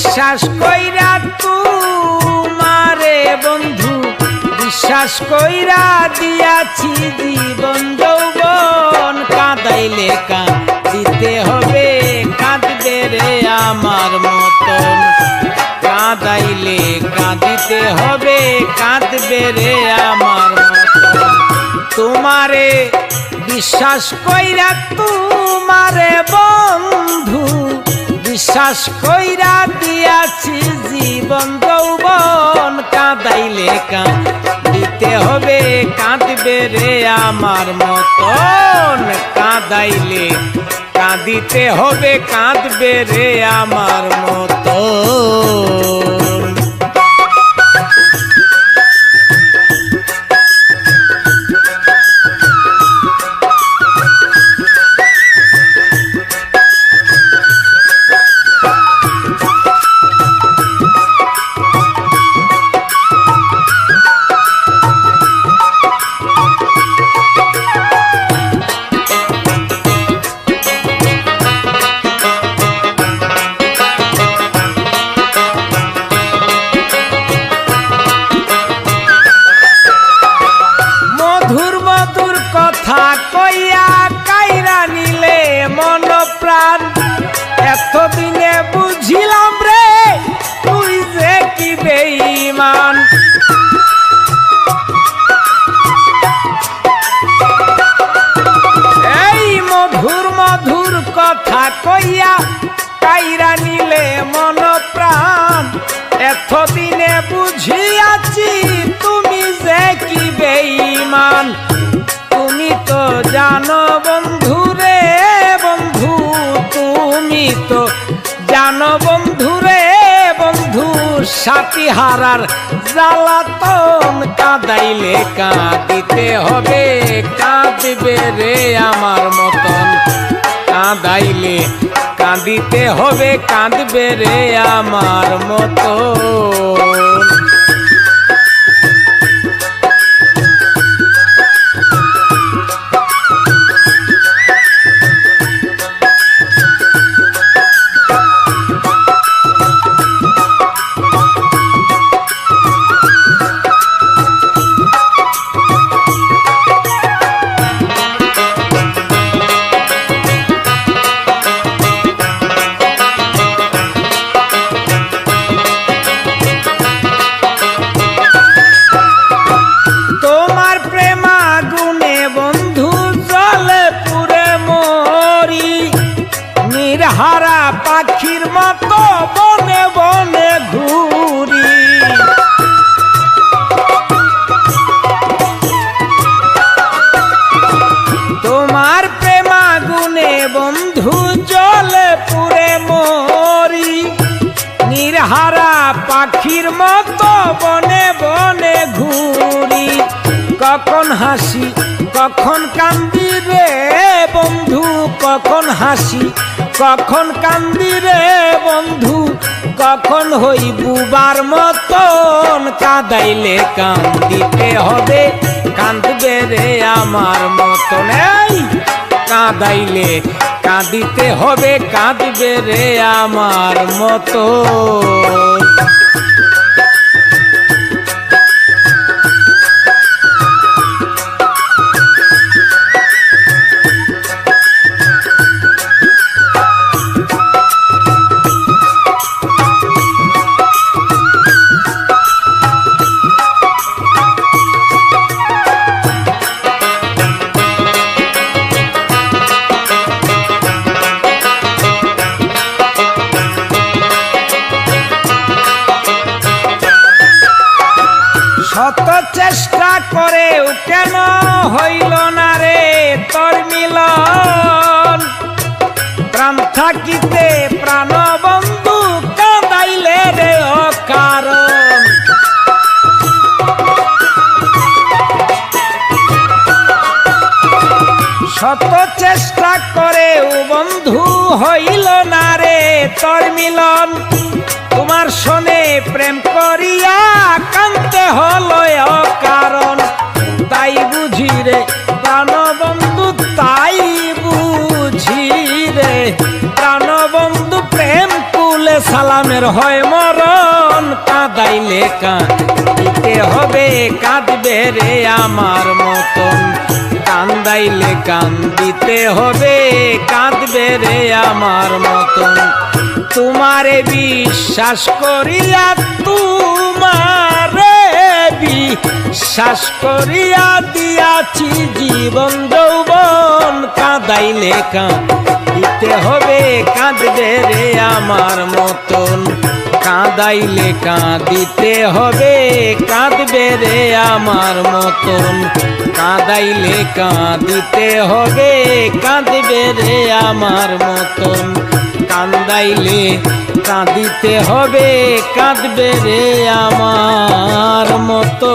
বিশ্বাস কইরা তোমারে বন্ধু বিশ্বাস কইরা দিয়াছি জীবন যৌবন কাঁদাইলে কাঁদিতে হবে কাঁদবে রে আমার মতন কাঁদাইলে কাঁদিতে হবে কাঁদবে রে আমার মতন তোমারে বিশ্বাস কইরা তোমারে বন্ধু বিশ্বাস কইরা দিয়াছি জীবন যৌবন কাঁদাইলে কাঁদিতে হবে কাঁদবে রে আমার মতন কাঁদাইলে কাঁদিতে হবে কাঁদবে রে আমার মতন কথা কইয়া কাইরা নিলে মন প্রাণ এতদিনে বুঝিলাম রে তুই যে কি বেঈমান এই মধুর মধুর কথা কইয়া কাইরা নিলে মন প্রাণ এতদিনে বুঝিয়াছি তুমি যে কি বেঈমান তুমি তো জানো বন্ধু রে বন্ধু তুমি তো জানো বন্ধু রে বন্ধু সাথী হারার জ্বালাতন কাঁদাইলে কাঁদিতে হবে কাঁদবে রে আমার মতন কাঁদাইলে কাঁদিতে হবে কাঁদবে রে আমার মতন হারা পাখির মতো বনে বনে ঘুরি তোমার প্রেমাগুনে বন্ধু জলে পুরে মরি নির্হারা পাখির মতো বনে বনে ঘুরি কখন হাসি কখন কান্দি রে বন্ধু কখন হাসি কখন কান্দি রে বন্ধু কখন হই বুবার মতন কাঁদাইলে কান্দিতে হবে কাঁদবে রে আমার মতন এই কাঁদাইলে কাঁদিতে হবে কাঁদবে রে আমার মতন শত চেষ্টা করেও কেন হইল না রে তোর মিলন প্রাণ থাকিতে প্রাণ বন্ধু কাঁদাইলে রে অকারণ শত চেষ্টা করেও বন্ধু হইল না রে তোর মিলন তোমার শোনে প্রেম করিয়া কান্তে হলো অকারণ তাই বুঝি রে প্রাণবন্ধু তাই বুঝি রে প্রাণবন্ধু প্রেম কুলে সালা গোলামের হয় মরণ, কাঁদাইলে কাঁদিতে হবে, কাঁদবে রে আমার মতন। কান্দাইলে কান্দিতে হবে, কাঁদবে রে আমার মতন। তোমারে বিশ্বাস করিয়া, তোমারে বিশ্বাস করিয়া দিয়াছি জীবন যৌবন। কাঁদাইলে কাঁদিতে হবে, কাঁদবে রে আমার মতন। কাঁদাইলে কাঁদিতে হবে, কাঁদবে রে আমার মতন। কাঁদাইলে কাঁদিতে হবে, কাঁদবে রে আমার মতন। কান্দাইলে কাঁদিতে হবে, কাঁদবে রে আমার মতো।